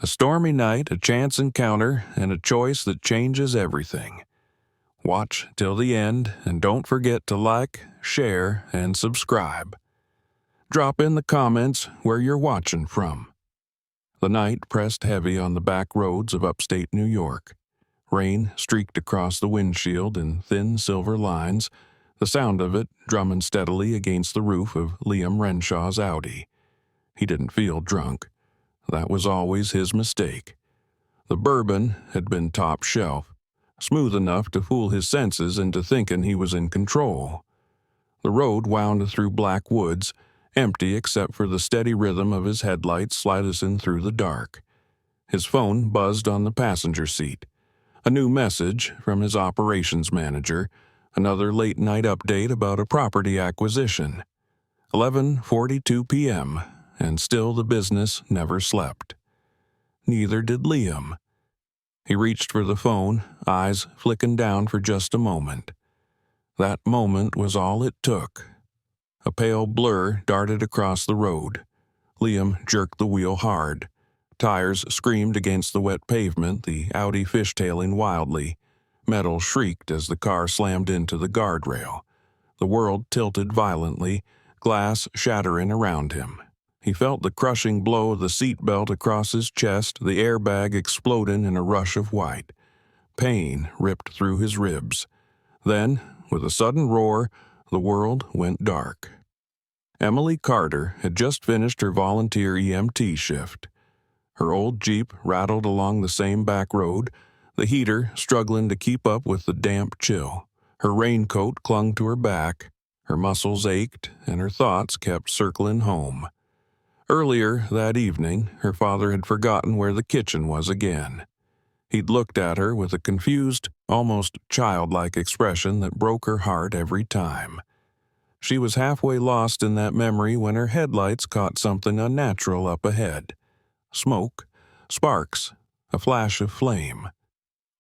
A stormy night, a chance encounter, and a choice that changes everything. Watch till the end, and don't forget to like, share, and subscribe. Drop in the comments where you're watching from. The night pressed heavy on the back roads of upstate New York. Rain streaked across the windshield in thin silver lines, the sound of it drumming steadily against the roof of Liam Renshaw's Audi. He didn't feel drunk. That was always his mistake. The bourbon had been top shelf, smooth enough to fool his senses into thinking he was in control. The road wound through black woods, empty except for the steady rhythm of his headlights slicing through the dark. His phone buzzed on the passenger seat. A new message from his operations manager, another late-night update about a property acquisition. 11:42 p.m., and still the business never slept. Neither did Liam. He reached for the phone, eyes flicking down for just a moment. That moment was all it took. A pale blur darted across the road. Liam jerked the wheel hard. Tires screamed against the wet pavement, the Audi fishtailing wildly. Metal shrieked as the car slammed into the guardrail. The world tilted violently, glass shattering around him. He felt the crushing blow of the seatbelt across his chest, the airbag exploding in a rush of white. Pain ripped through his ribs. Then, with a sudden roar, the world went dark. Emily Carter had just finished her volunteer EMT shift. Her old Jeep rattled along the same back road, the heater struggling to keep up with the damp chill. Her raincoat clung to her back, her muscles ached, and her thoughts kept circling home. Earlier that evening, her father had forgotten where the kitchen was again. He'd looked at her with a confused, almost childlike expression that broke her heart every time. She was halfway lost in that memory when her headlights caught something unnatural up ahead. Smoke, sparks, a flash of flame.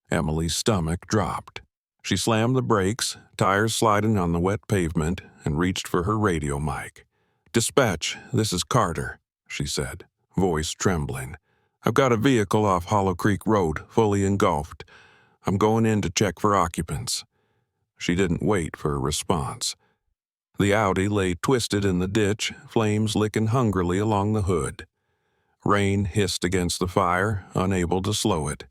Emily's stomach dropped. She slammed the brakes, tires sliding on the wet pavement, and reached for her radio mic. "Dispatch, this is Carter," she said, voice trembling. "I've got a vehicle off Hollow Creek Road, fully engulfed. I'm going in to check for occupants." She didn't wait for a response. The Audi lay twisted in the ditch, flames licking hungrily along the hood. Rain hissed against the fire, unable to slow it.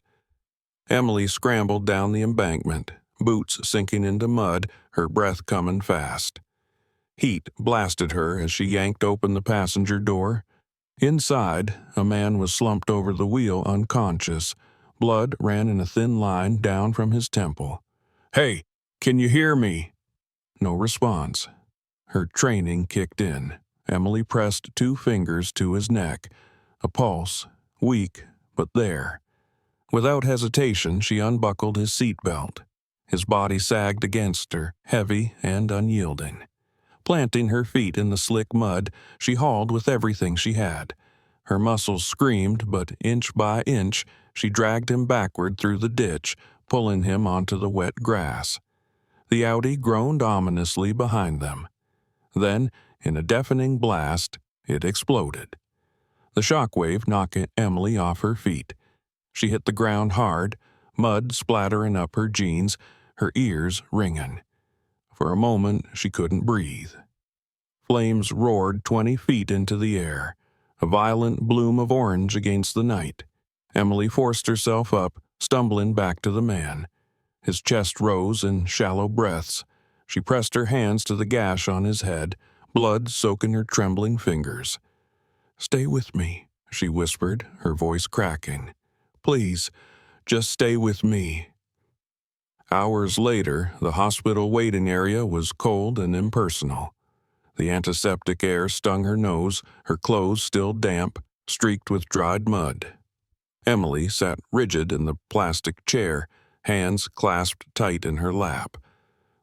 Emily scrambled down the embankment, boots sinking into mud, her breath coming fast. Heat blasted her as she yanked open the passenger door. Inside, a man was slumped over the wheel unconscious. Blood ran in a thin line down from his temple. "Hey, can you hear me?" No response. Her training kicked in. Emily pressed 2 fingers to his neck. A pulse, weak, but there. Without hesitation, she unbuckled his seatbelt. His body sagged against her, heavy and unyielding. Planting her feet in the slick mud, she hauled with everything she had. Her muscles screamed, but inch by inch, she dragged him backward through the ditch, pulling him onto the wet grass. The Audi groaned ominously behind them. Then, in a deafening blast, it exploded. The shockwave knocked Emily off her feet. She hit the ground hard, mud splattering up her jeans, her ears ringing. For a moment, she couldn't breathe. Flames roared 20 feet into the air, a violent bloom of orange against the night. Emily forced herself up, stumbling back to the man. His chest rose in shallow breaths. She pressed her hands to the gash on his head, blood soaking her trembling fingers. "Stay with me," she whispered, her voice cracking. "Please, just stay with me." Hours later, the hospital waiting area was cold and impersonal. The antiseptic air stung her nose, her clothes still damp, streaked with dried mud. Emily sat rigid in the plastic chair, hands clasped tight in her lap.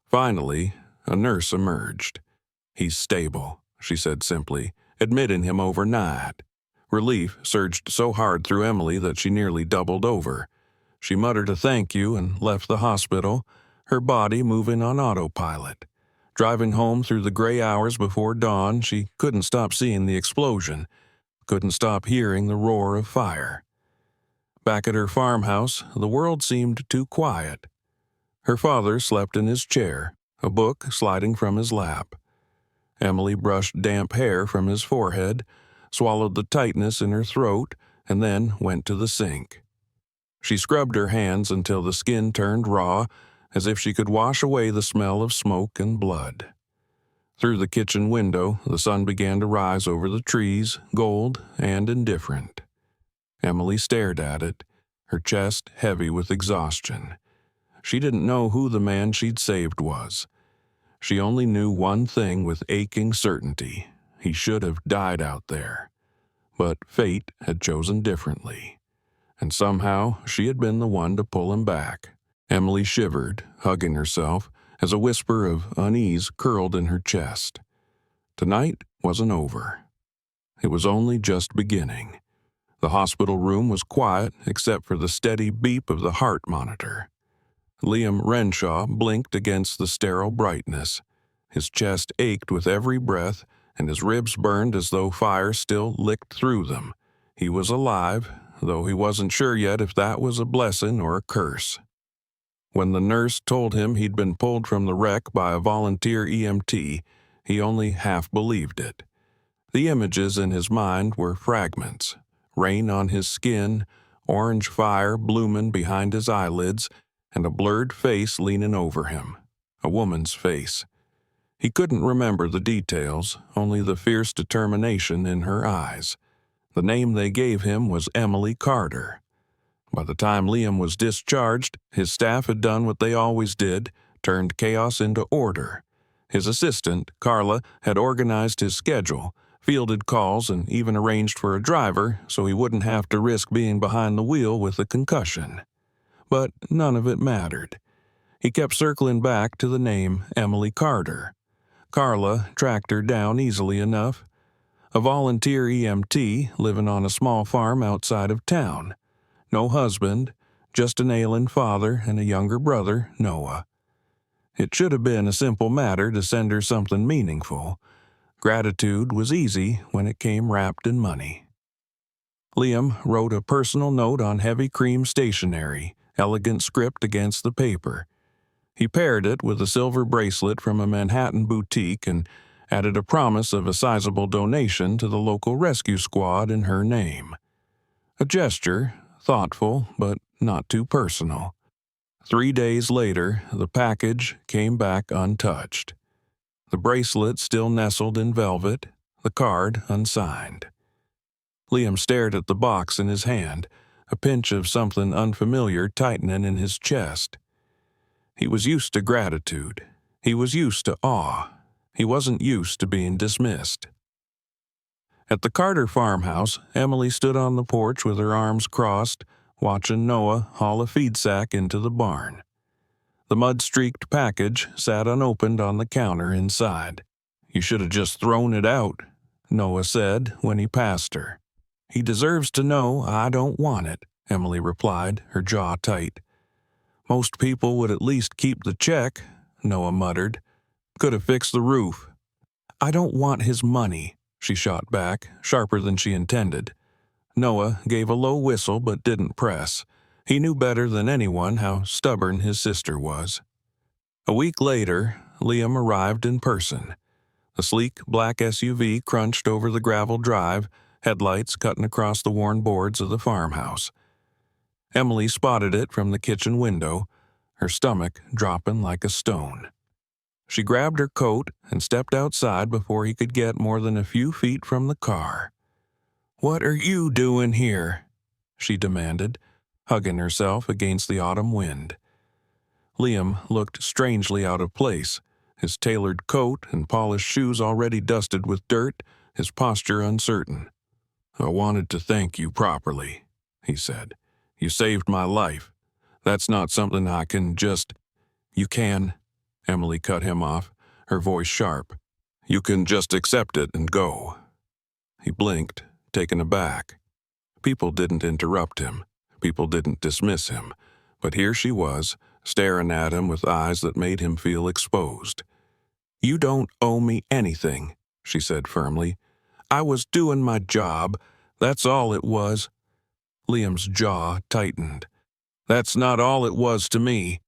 Finally, a nurse emerged. "He's stable," she said simply, admitting him overnight. Relief surged so hard through Emily that she nearly doubled over. She muttered a thank you and left the hospital, her body moving on autopilot. Driving home through the gray hours before dawn, she couldn't stop seeing the explosion, couldn't stop hearing the roar of fire. Back at her farmhouse, the world seemed too quiet. Her father slept in his chair, a book sliding from his lap. Emily brushed damp hair from his forehead, swallowed the tightness in her throat, and then went to the sink. She scrubbed her hands until the skin turned raw, as if she could wash away the smell of smoke and blood. Through the kitchen window, the sun began to rise over the trees, gold and indifferent. Emily stared at it, her chest heavy with exhaustion. She didn't know who the man she'd saved was. She only knew one thing with aching certainty: he should have died out there. But fate had chosen differently, and somehow she had been the one to pull him back. Emily shivered, hugging herself, as a whisper of unease curled in her chest. Tonight wasn't over. It was only just beginning. The hospital room was quiet except for the steady beep of the heart monitor. Liam Renshaw blinked against the sterile brightness. His chest ached with every breath, and his ribs burned as though fire still licked through them. He was alive, though he wasn't sure yet if that was a blessing or a curse. When the nurse told him he'd been pulled from the wreck by a volunteer EMT, he only half believed it. The images in his mind were fragments: rain on his skin, orange fire blooming behind his eyelids, and a blurred face leaning over him, a woman's face. He couldn't remember the details, only the fierce determination in her eyes. The name they gave him was Emily Carter. By the time Liam was discharged, his staff had done what they always did, turned chaos into order. His assistant, Carla, had organized his schedule, fielded calls, and even arranged for a driver so he wouldn't have to risk being behind the wheel with a concussion. But none of it mattered. He kept circling back to the name Emily Carter. Carla tracked her down easily enough. A volunteer EMT living on a small farm outside of town. No husband, just an ailing father and a younger brother, Noah. It should have been a simple matter to send her something meaningful. Gratitude was easy when it came wrapped in money. Liam wrote a personal note on heavy cream stationery, elegant script against the paper. He paired it with a silver bracelet from a Manhattan boutique and added a promise of a sizable donation to the local rescue squad in her name. A gesture, thoughtful but not too personal. 3 days later, the package came back untouched. The bracelet still nestled in velvet, the card unsigned. Liam stared at the box in his hand, a pinch of something unfamiliar tightening in his chest. He was used to gratitude. He was used to awe. He wasn't used to being dismissed. At the Carter farmhouse, Emily stood on the porch with her arms crossed, watching Noah haul a feed sack into the barn. The mud-streaked package sat unopened on the counter inside. "You should have just thrown it out," Noah said when he passed her. "He deserves to know I don't want it," Emily replied, her jaw tight. "Most people would at least keep the check," Noah muttered. "Could have fixed the roof." "I don't want his money," she shot back, sharper than she intended. Noah gave a low whistle but didn't press. He knew better than anyone how stubborn his sister was. A week later, Liam arrived in person. The sleek black SUV crunched over the gravel drive, headlights cutting across the worn boards of the farmhouse. Emily spotted it from the kitchen window, her stomach dropping like a stone. She grabbed her coat and stepped outside before he could get more than a few feet from the car. "What are you doing here?" she demanded, hugging herself against the autumn wind. Liam looked strangely out of place, his tailored coat and polished shoes already dusted with dirt, his posture uncertain. "I wanted to thank you properly," he said. "You saved my life. That's not something I can just—" "You can," Emily cut him off, her voice sharp. "You can just accept it and go." He blinked, taken aback. People didn't interrupt him. People didn't dismiss him. But here she was, staring at him with eyes that made him feel exposed. "You don't owe me anything," she said firmly. "I was doing my job. That's all it was." Liam's jaw tightened. "That's not all it was to me."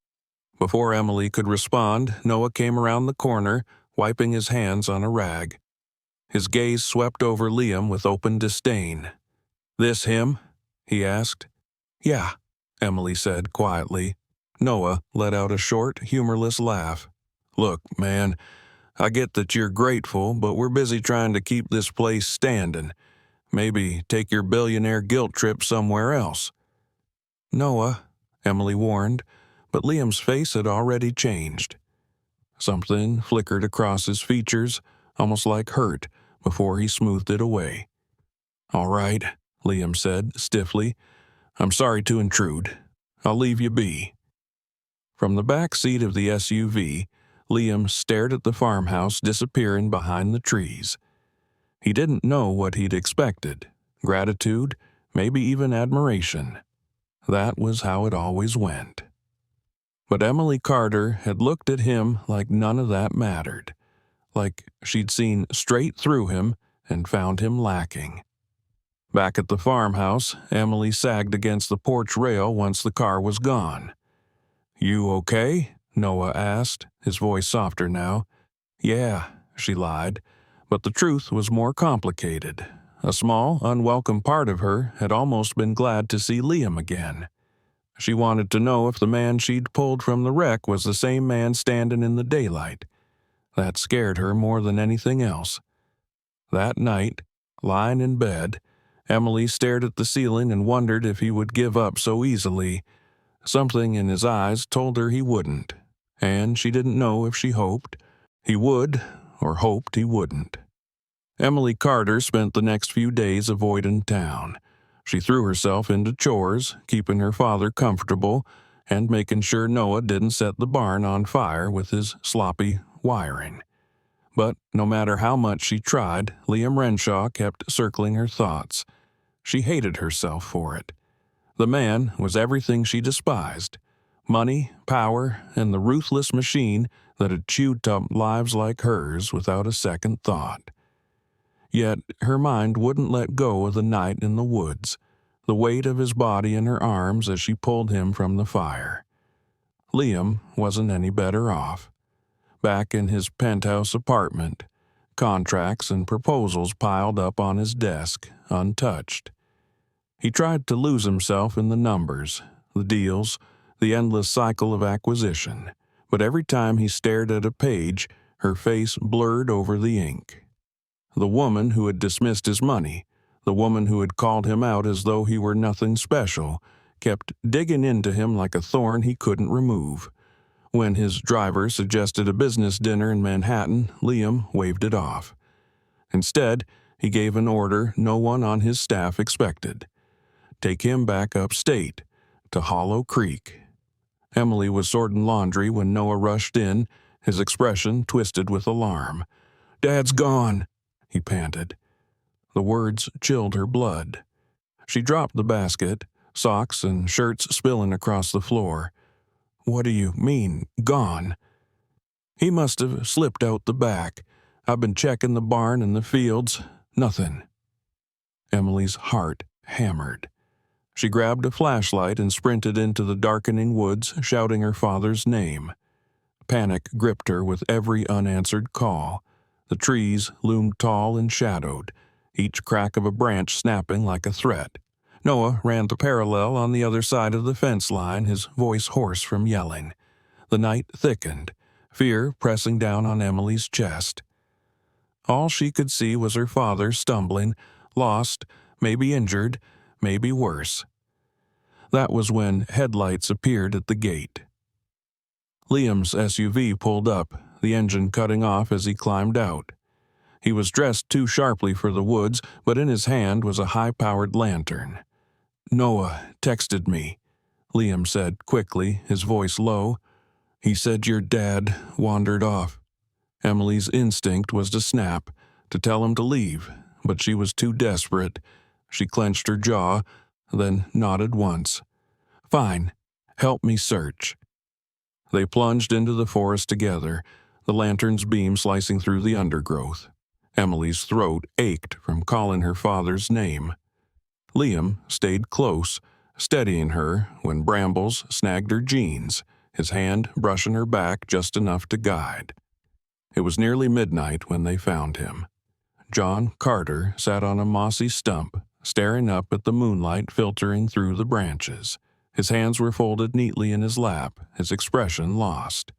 Before Emily could respond, Noah came around the corner, wiping his hands on a rag. His gaze swept over Liam with open disdain. "This him?" he asked. "Yeah," Emily said quietly. Noah let out a short, humorless laugh. "Look, man, I get that you're grateful, but we're busy trying to keep this place standing. Maybe take your billionaire guilt trip somewhere else." "Noah," Emily warned, but Liam's face had already changed. Something flickered across his features, almost like hurt, before he smoothed it away. "All right," Liam said stiffly. "I'm sorry to intrude. I'll leave you be." From the back seat of the SUV, Liam stared at the farmhouse disappearing behind the trees. He didn't know what he'd expected. Gratitude, maybe even admiration. That was how it always went. But Emily Carter had looked at him like none of that mattered, like she'd seen straight through him and found him lacking. Back at the farmhouse, Emily sagged against the porch rail once the car was gone. "You okay?" Noah asked, his voice softer now. "Yeah," she lied, but the truth was more complicated. A small, unwelcome part of her had almost been glad to see Liam again. She wanted to know if the man she'd pulled from the wreck was the same man standing in the daylight. That scared her more than anything else. That night, lying in bed, Emily stared at the ceiling and wondered if he would give up so easily. Something in his eyes told her he wouldn't, and she didn't know if she hoped he would or hoped he wouldn't. Emily Carter spent the next few days avoiding town. She threw herself into chores, keeping her father comfortable and making sure Noah didn't set the barn on fire with his sloppy wiring. But no matter how much she tried, Liam Renshaw kept circling her thoughts. She hated herself for it. The man was everything she despised: money, power, and the ruthless machine that had chewed up lives like hers without a second thought. Yet her mind wouldn't let go of the night in the woods, the weight of his body in her arms as she pulled him from the fire. Liam wasn't any better off. Back in his penthouse apartment, contracts and proposals piled up on his desk, untouched. He tried to lose himself in the numbers, the deals, the endless cycle of acquisition, but every time he stared at a page, her face blurred over the ink. The woman who had dismissed his money, the woman who had called him out as though he were nothing special, kept digging into him like a thorn he couldn't remove. When his driver suggested a business dinner in Manhattan, Liam waved it off. Instead, he gave an order no one on his staff expected. Take him back upstate, to Hollow Creek. Emily was sorting laundry when Noah rushed in, his expression twisted with alarm. "Dad's gone," he panted. The words chilled her blood. She dropped the basket, socks and shirts spilling across the floor. "What do you mean, gone?" "He must have slipped out the back. I've been checking the barn and the fields. Nothing." Emily's heart hammered. She grabbed a flashlight and sprinted into the darkening woods, shouting her father's name. Panic gripped her with every unanswered call. The trees loomed tall and shadowed, each crack of a branch snapping like a threat. Noah ran the parallel on the other side of the fence line, his voice hoarse from yelling. The night thickened, fear pressing down on Emily's chest. All she could see was her father stumbling, lost, maybe injured, maybe worse. That was when headlights appeared at the gate. Liam's SUV pulled up, the engine cutting off as he climbed out. He was dressed too sharply for the woods, but in his hand was a high-powered lantern. "Noah texted me," Liam said quickly, his voice low. "He said your dad wandered off." Emily's instinct was to snap, to tell him to leave, but she was too desperate. She clenched her jaw, then nodded once. "Fine. Help me search." They plunged into the forest together, the lantern's beam slicing through the undergrowth. Emily's throat ached from calling her father's name. Liam stayed close, steadying her when Brambles snagged her jeans, his hand brushing her back just enough to guide. It was nearly midnight when they found him. John Carter sat on a mossy stump, staring up at the moonlight filtering through the branches. His hands were folded neatly in his lap, his expression lost.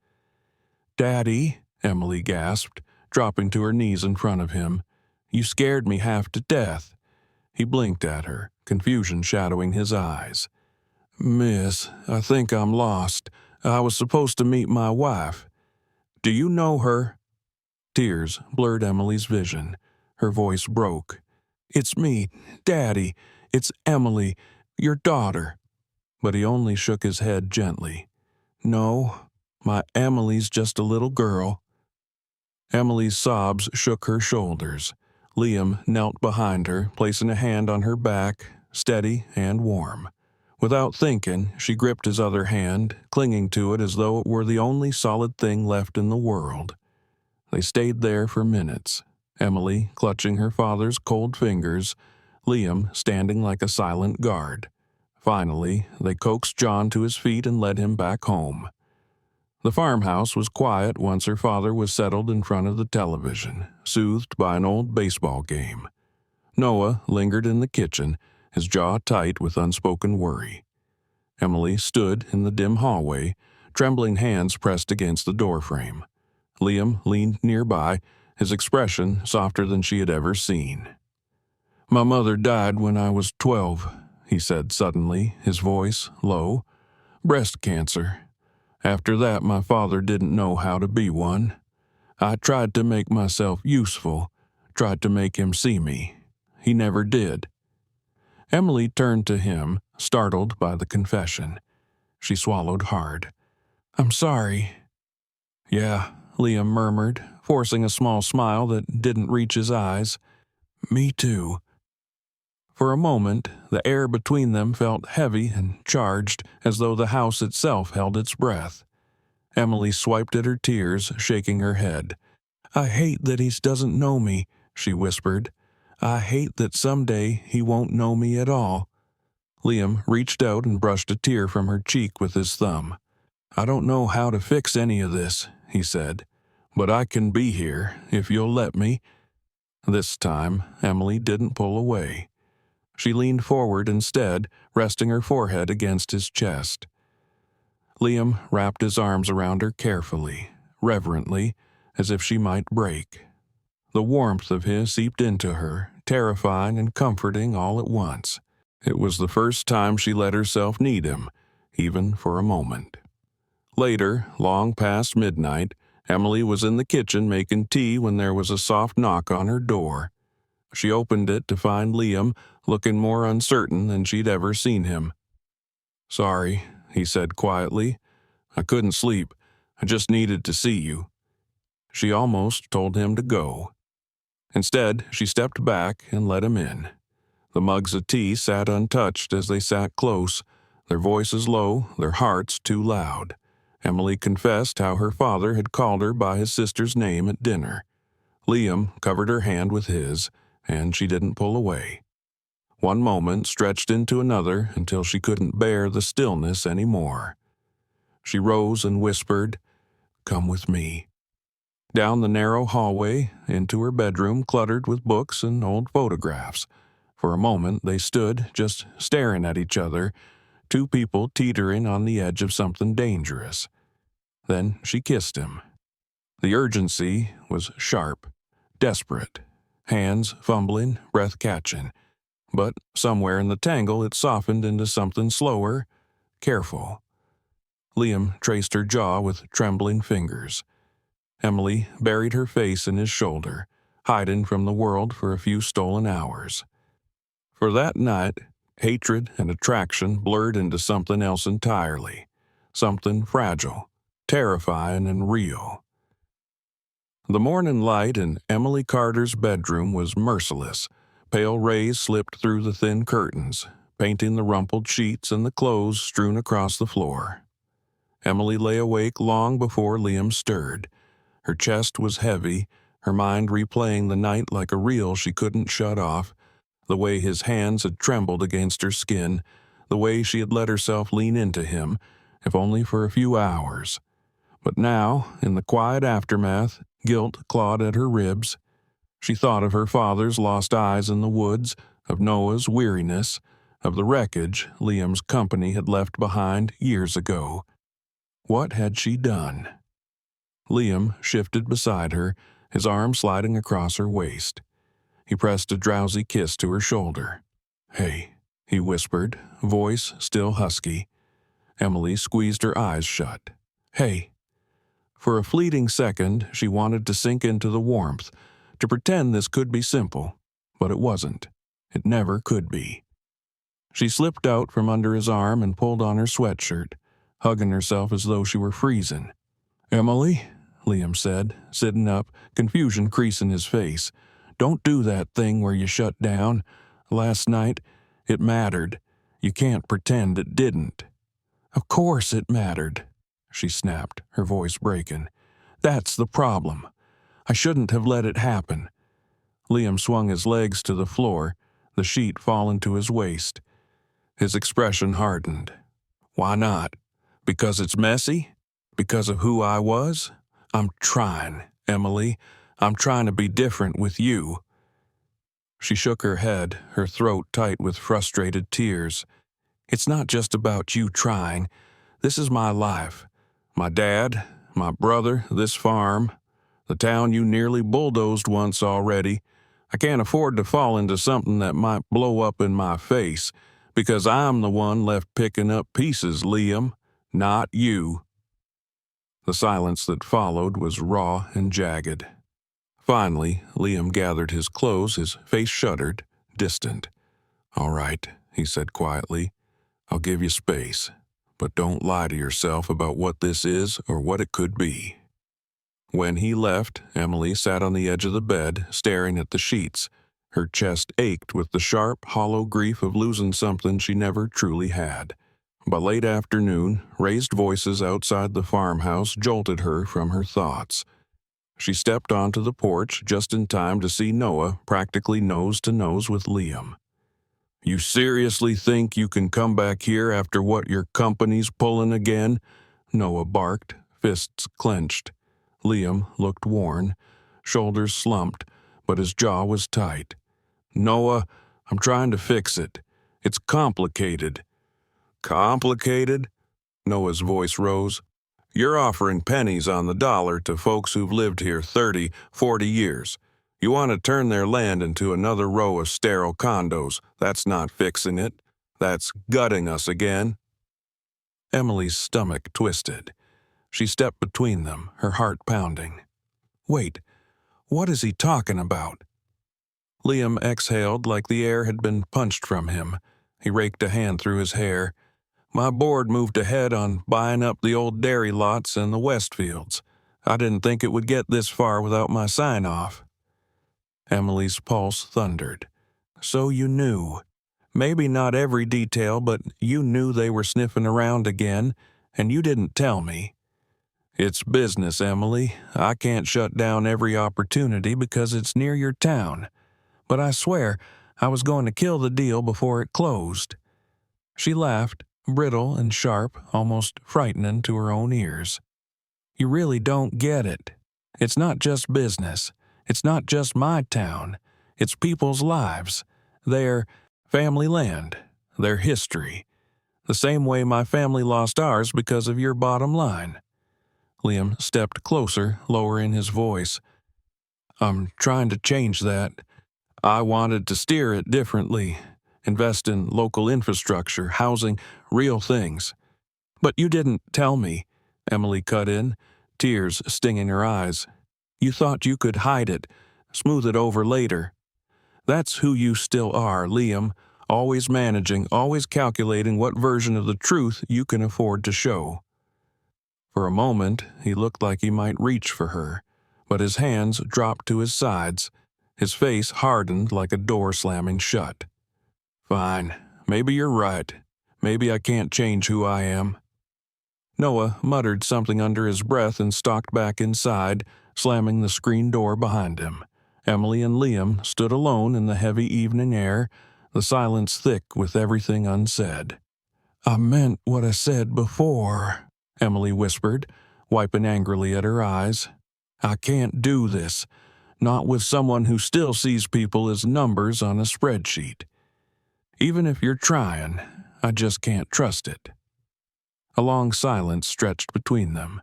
"Daddy," Emily gasped, dropping to her knees in front of him. "You scared me half to death." He blinked at her, confusion shadowing his eyes. "Miss, I think I'm lost. I was supposed to meet my wife. Do you know her?" Tears blurred Emily's vision. Her voice broke. "It's me, Daddy. It's Emily, your daughter." But he only shook his head gently. "No, my Emily's just a little girl." Emily's sobs shook her shoulders. Liam knelt behind her, placing a hand on her back, steady and warm. Without thinking, she gripped his other hand, clinging to it as though it were the only solid thing left in the world. They stayed there for minutes, Emily clutching her father's cold fingers, Liam standing like a silent guard. Finally, they coaxed John to his feet and led him back home. The farmhouse was quiet once her father was settled in front of the television, soothed by an old baseball game. Noah lingered in the kitchen, his jaw tight with unspoken worry. Emily stood in the dim hallway, trembling hands pressed against the doorframe. Liam leaned nearby, his expression softer than she had ever seen. "My mother died when I was 12, he said suddenly, his voice low. "Breast cancer. After that, my father didn't know how to be one. I tried to make myself useful, tried to make him see me. He never did." Emily turned to him, startled by the confession. She swallowed hard. "I'm sorry." "Yeah," Liam murmured, forcing a small smile that didn't reach his eyes. "Me too." For a moment, the air between them felt heavy and charged, as though the house itself held its breath. Emily swiped at her tears, shaking her head. "I hate that he doesn't know me," she whispered. "I hate that someday he won't know me at all." Liam reached out and brushed a tear from her cheek with his thumb. "I don't know how to fix any of this," he said, "but I can be here, if you'll let me." This time, Emily didn't pull away. She leaned forward instead, resting her forehead against his chest. Liam wrapped his arms around her carefully, reverently, as if she might break. The warmth of his seeped into her, terrifying and comforting all at once. It was the first time she let herself need him, even for a moment. Later, long past midnight, Emily was in the kitchen making tea when there was a soft knock on her door. She opened it to find Liam, looking more uncertain than she'd ever seen him. "Sorry," he said quietly. "I couldn't sleep. I just needed to see you." She almost told him to go. Instead, she stepped back and let him in. The mugs of tea sat untouched as they sat close, their voices low, their hearts too loud. Emily confessed how her father had called her by his sister's name at dinner. Liam covered her hand with his, and she didn't pull away. One moment stretched into another until she couldn't bear the stillness any more. She rose and whispered, "Come with me." Down the narrow hallway, into her bedroom cluttered with books and old photographs. For a moment they stood, just staring at each other, two people teetering on the edge of something dangerous. Then she kissed him. The urgency was sharp, desperate, hands fumbling, breath catching. But somewhere in the tangle it softened into something slower, careful. Liam traced her jaw with trembling fingers. Emily buried her face in his shoulder, hiding from the world for a few stolen hours. For that night, hatred and attraction blurred into something else entirely, something fragile, terrifying and real. The morning light in Emily Carter's bedroom was merciless. Pale rays slipped through the thin curtains, painting the rumpled sheets and the clothes strewn across the floor. Emily lay awake long before Liam stirred. Her chest was heavy, her mind replaying the night like a reel she couldn't shut off, the way his hands had trembled against her skin, the way she had let herself lean into him, if only for a few hours. But now, in the quiet aftermath, guilt clawed at her ribs. She thought of her father's lost eyes in the woods, of Noah's weariness, of the wreckage Liam's company had left behind years ago. What had she done? Liam shifted beside her, his arm sliding across her waist. He pressed a drowsy kiss to her shoulder. "Hey," he whispered, voice still husky. Emily squeezed her eyes shut. "Hey." For a fleeting second, she wanted to sink into the warmth, to pretend this could be simple, but it wasn't. It never could be. She slipped out from under his arm and pulled on her sweatshirt, hugging herself as though she were freezing. "Emily," Liam said, sitting up, confusion creasing his face, "don't do that thing where you shut down. Last night, it mattered. You can't pretend it didn't." "Of course it mattered," she snapped, her voice breaking. "That's the problem. I shouldn't have let it happen." Liam swung his legs to the floor, the sheet fallen to his waist. His expression hardened. "Why not? Because it's messy? Because of who I was? I'm trying, Emily. I'm trying to be different with you." She shook her head, her throat tight with frustrated tears. "It's not just about you trying. This is my life. My dad, my brother, this farm, the town you nearly bulldozed once already. I can't afford to fall into something that might blow up in my face, because I'm the one left picking up pieces, Liam, not you." The silence that followed was raw and jagged. Finally, Liam gathered his clothes, his face shuddered, distant. "All right," he said quietly. "I'll give you space, but don't lie to yourself about what this is or what it could be." When he left, Emily sat on the edge of the bed, staring at the sheets. Her chest ached with the sharp, hollow grief of losing something she never truly had. By late afternoon, raised voices outside the farmhouse jolted her from her thoughts. She stepped onto the porch just in time to see Noah practically nose to nose with Liam. "You seriously think you can come back here after what your company's pulling again?" Noah barked, fists clenched. Liam looked worn, shoulders slumped, but his jaw was tight. "Noah, I'm trying to fix it. It's complicated." "Complicated?" Noah's voice rose. "You're offering pennies on the dollar to folks who've lived here 30, 40 years. You want to turn their land into another row of sterile condos. That's not fixing it. That's gutting us again." Emily's stomach twisted. She stepped between them, her heart pounding. "Wait, what is he talking about?" Liam exhaled like the air had been punched from him. He raked a hand through his hair. "My board moved ahead on buying up the old dairy lots and the Westfields. I didn't think it would get this far without my sign-off." Emily's pulse thundered. "So you knew. Maybe not every detail, but you knew they were sniffing around again, and you didn't tell me." "It's business, Emily. I can't shut down every opportunity because it's near your town. But I swear, I was going to kill the deal before it closed." She laughed, brittle and sharp, almost frightening to her own ears. "You really don't get it. It's not just business. It's not just my town. It's people's lives. Their family land. Their history. The same way my family lost ours because of your bottom line." Liam stepped closer, lowering his voice. "I'm trying to change that. I wanted to steer it differently. Invest in local infrastructure, housing, real things. But you didn't tell me," Emily cut in, tears stinging her eyes. "You thought you could hide it, smooth it over later. That's who you still are, Liam, always managing, always calculating what version of the truth you can afford to show." For a moment, he looked like he might reach for her, but his hands dropped to his sides, his face hardened like a door slamming shut. "Fine, maybe you're right. Maybe I can't change who I am." Noah muttered something under his breath and stalked back inside, slamming the screen door behind him. Emily and Liam stood alone in the heavy evening air, the silence thick with everything unsaid. "I meant what I said before," Emily whispered, wiping angrily at her eyes. "I can't do this, not with someone who still sees people as numbers on a spreadsheet. Even if you're trying, I just can't trust it." A long silence stretched between them.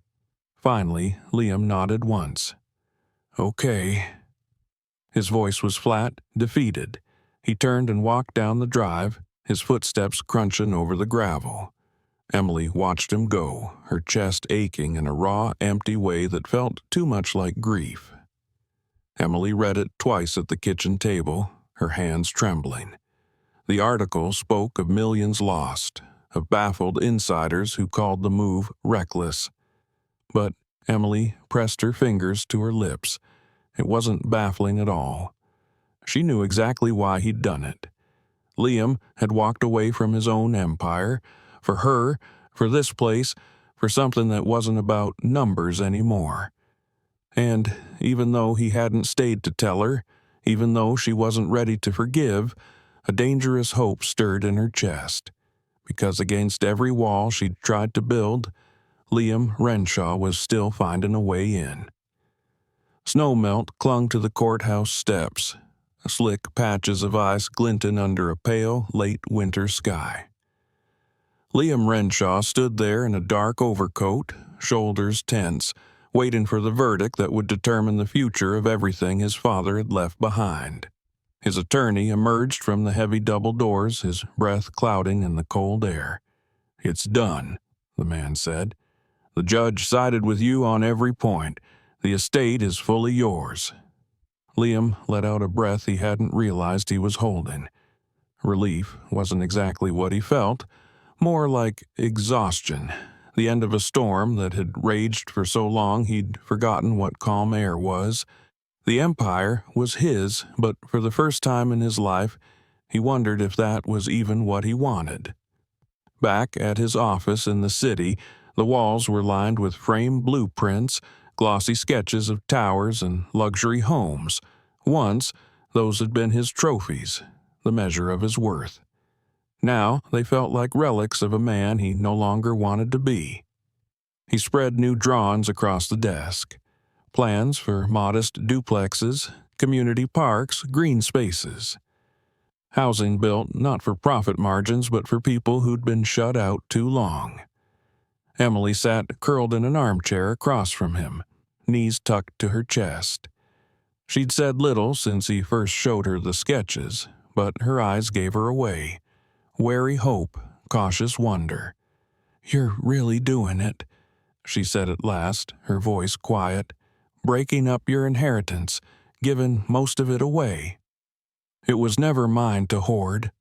Finally, Liam nodded once. "Okay." His voice was flat, defeated. He turned and walked down the drive, his footsteps crunching over the gravel. Emily watched him go, her chest aching in a raw, empty way that felt too much like grief. Emily read it twice at the kitchen table, her hands trembling. The article spoke of millions lost, of baffled insiders who called the move reckless. But Emily pressed her fingers to her lips. It wasn't baffling at all. She knew exactly why he'd done it. Liam had walked away from his own empire, for her, for this place, for something that wasn't about numbers anymore. And even though he hadn't stayed to tell her, even though she wasn't ready to forgive, a dangerous hope stirred in her chest. Because against every wall she'd tried to build, Liam Renshaw was still finding a way in. Snowmelt clung to the courthouse steps, slick patches of ice glinting under a pale, late winter sky. Liam Renshaw stood there in a dark overcoat, shoulders tense, waiting for the verdict that would determine the future of everything his father had left behind. His attorney emerged from the heavy double doors, his breath clouding in the cold air. "It's done," the man said. "The judge sided with you on every point. The estate is fully yours." Liam let out a breath he hadn't realized he was holding. Relief wasn't exactly what he felt, more like exhaustion, the end of a storm that had raged for so long he'd forgotten what calm air was. The empire was his, but for the first time in his life, he wondered if that was even what he wanted. Back at his office in the city, the walls were lined with framed blueprints, glossy sketches of towers and luxury homes. Once, those had been his trophies, the measure of his worth. Now they felt like relics of a man he no longer wanted to be. He spread new drawings across the desk. Plans for modest duplexes, community parks, green spaces. Housing built not for profit margins but for people who'd been shut out too long. Emily sat curled in an armchair across from him, knees tucked to her chest. She'd said little since he first showed her the sketches, but her eyes gave her away. Wary hope, cautious wonder. "You're really doing it," she said at last, her voice quiet. "Breaking up your inheritance, giving most of it away." "It was never mine to hoard,"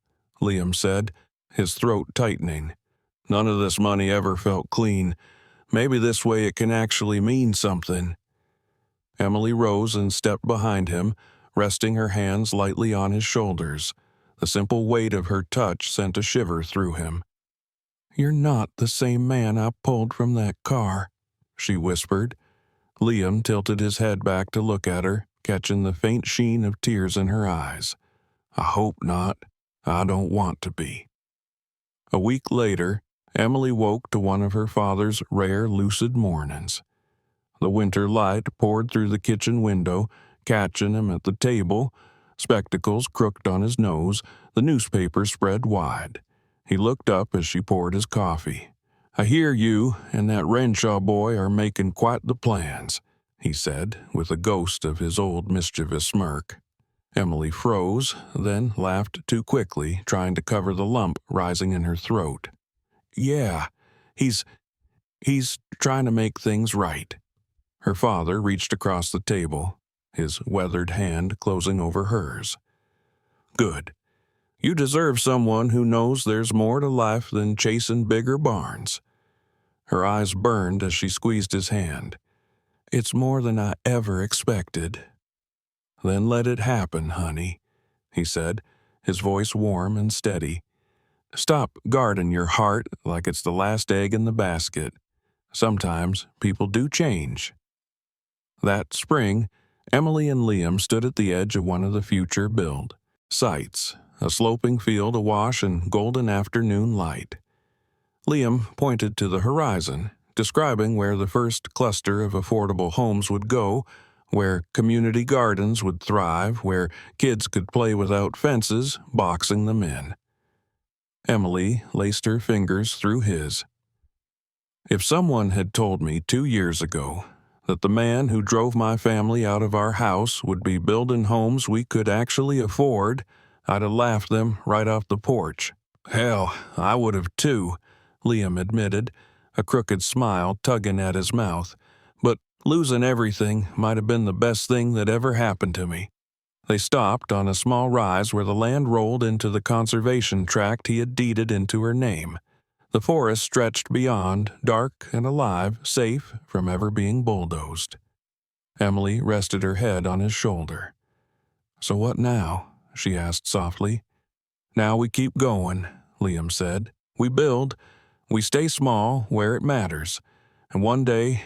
Liam said, his throat tightening. "None of this money ever felt clean. Maybe this way it can actually mean something." Emily rose and stepped behind him, resting her hands lightly on his shoulders. The simple weight of her touch sent a shiver through him. "You're not the same man I pulled from that car," she whispered. Liam tilted his head back to look at her, catching the faint sheen of tears in her eyes. "I hope not. I don't want to be." A week later, Emily woke to one of her father's rare lucid mornings. The winter light poured through the kitchen window, catching him at the table, spectacles crooked on his nose, the newspaper spread wide. He looked up as she poured his coffee. "I hear you and that Renshaw boy are making quite the plans," he said, with a ghost of his old mischievous smirk. Emily froze, then laughed too quickly, trying to cover the lump rising in her throat. "Yeah, he's trying to make things right." Her father reached across the table, his weathered hand closing over hers. "Good. You deserve someone who knows there's more to life than chasing bigger barns." Her eyes burned as she squeezed his hand. "It's more than I ever expected." "Then let it happen, honey," he said, his voice warm and steady. "Stop guarding your heart like it's the last egg in the basket. Sometimes people do change." That spring, Emily and Liam stood at the edge of one of the future build sites, a sloping field awash in golden afternoon light. Liam pointed to the horizon, describing where the first cluster of affordable homes would go, where community gardens would thrive, where kids could play without fences, boxing them in. Emily laced her fingers through his. If someone had told me 2 years ago that the man who drove my family out of our house would be building homes we could actually afford, I'd have laughed them right off the porch. Hell, I would have too, Liam admitted, a crooked smile tugging at his mouth. But losing everything might have been the best thing that ever happened to me. They stopped on a small rise where the land rolled into the conservation tract he had deeded into her name. The forest stretched beyond, dark and alive, safe from ever being bulldozed. Emily rested her head on his shoulder. "So what now?" she asked softly. "Now we keep going," Liam said. "We build. We stay small where it matters. And one day,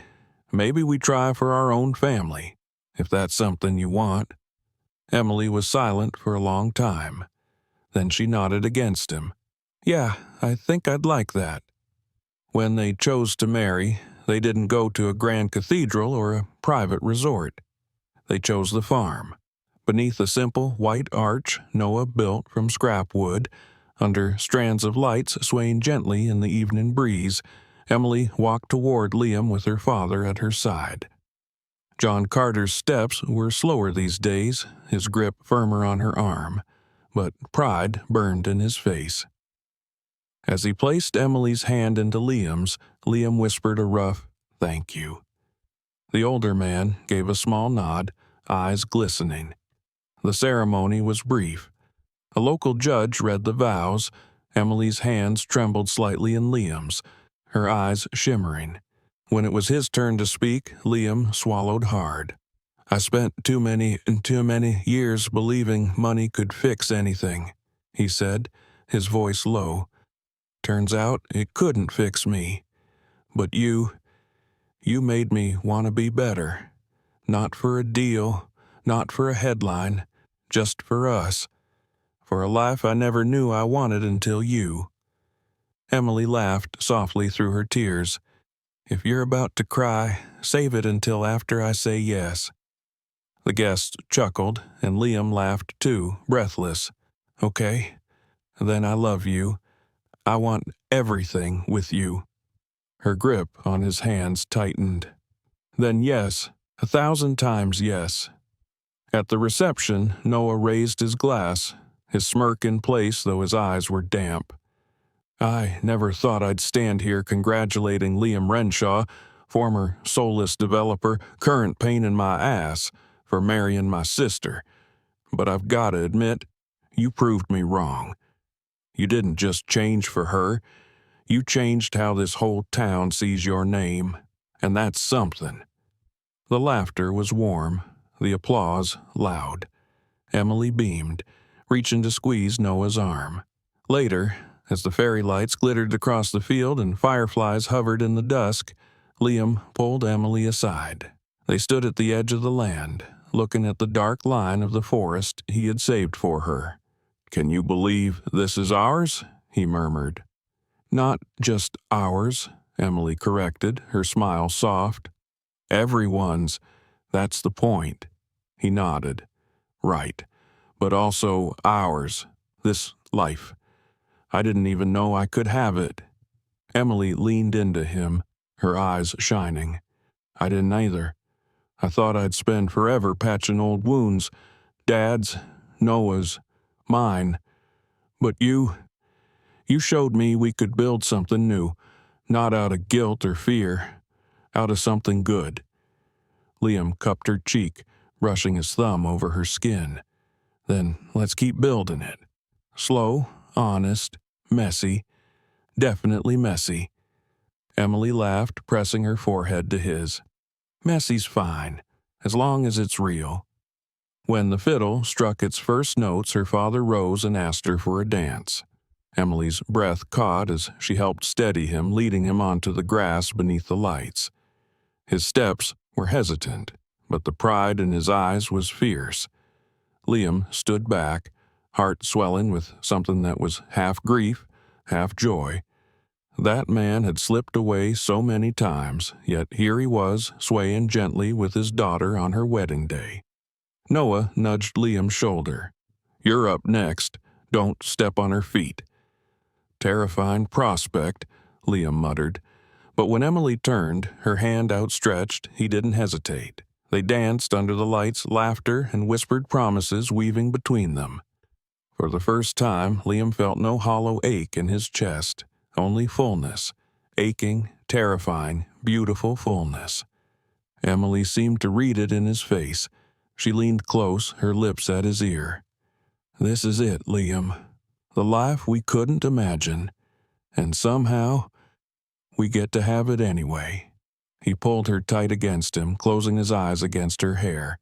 maybe we try for our own family, if that's something you want." Emily was silent for a long time. Then she nodded against him. "Yeah, I think I'd like that." When they chose to marry, they didn't go to a grand cathedral or a private resort. They chose the farm. Beneath a simple white arch Noah built from scrap wood, under strands of lights swaying gently in the evening breeze, Emily walked toward Liam with her father at her side. John Carter's steps were slower these days, his grip firmer on her arm, but pride burned in his face. As he placed Emily's hand into Liam's, Liam whispered a rough, "Thank you." The older man gave a small nod, eyes glistening. The ceremony was brief. A local judge read the vows. Emily's hands trembled slightly in Liam's, her eyes shimmering. When it was his turn to speak, Liam swallowed hard. "I spent too many years believing money could fix anything," he said, his voice low. "Turns out it couldn't fix me. But you made me want to be better. Not for a deal, not for a headline, just for us. For a life I never knew I wanted until you." Emily laughed softly through her tears. "If you're about to cry, save it until after I say yes." The guests chuckled, and Liam laughed too, breathless. "Okay, then I love you. I want everything with you." Her grip on his hands tightened. "Then yes, 1,000 times yes." At the reception, Noah raised his glass, his smirk in place though his eyes were damp. "I never thought I'd stand here congratulating Liam Renshaw, former soulless developer, current pain in my ass, for marrying my sister. But I've got to admit, you proved me wrong. You didn't just change for her. You changed how this whole town sees your name, and that's something." The laughter was warm, the applause loud. Emily beamed, reaching to squeeze Noah's arm. Later, as the fairy lights glittered across the field and fireflies hovered in the dusk, Liam pulled Emily aside. They stood at the edge of the land, looking at the dark line of the forest he had saved for her. "Can you believe this is ours?" he murmured. "Not just ours," Emily corrected, her smile soft. "Everyone's. That's the point." He nodded. "Right. But also ours. This life. I didn't even know I could have it." Emily leaned into him, her eyes shining. "I didn't either. I thought I'd spend forever patching old wounds. Dad's, Noah's, mine. But you showed me we could build something new, not out of guilt or fear, out of something good." Liam cupped her cheek, brushing his thumb over her skin. "Then let's keep building it. Slow, honest, messy, definitely messy." Emily laughed, pressing her forehead to his. "Messy's fine, as long as it's real." When the fiddle struck its first notes, her father rose and asked her for a dance. Emily's breath caught as she helped steady him, leading him onto the grass beneath the lights. His steps were hesitant, but the pride in his eyes was fierce. Liam stood back, heart swelling with something that was half grief, half joy. That man had slipped away so many times, yet here he was, swaying gently with his daughter on her wedding day. Noah nudged Liam's shoulder. "You're up next. Don't step on her feet." "Terrifying prospect," Liam muttered. But when Emily turned, her hand outstretched, he didn't hesitate. They danced under the lights, laughter and whispered promises weaving between them. For the first time, Liam felt no hollow ache in his chest, only fullness, aching, terrifying, beautiful fullness. Emily seemed to read it in his face. She leaned close, her lips at his ear. "This is it, Liam. The life we couldn't imagine. And somehow, we get to have it anyway." He pulled her tight against him, closing his eyes against her hair.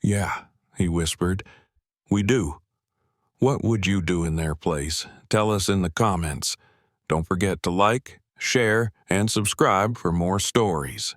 "Yeah," he whispered, "we do. What would you do in their place? Tell us in the comments. Don't forget to like, share, and subscribe for more stories.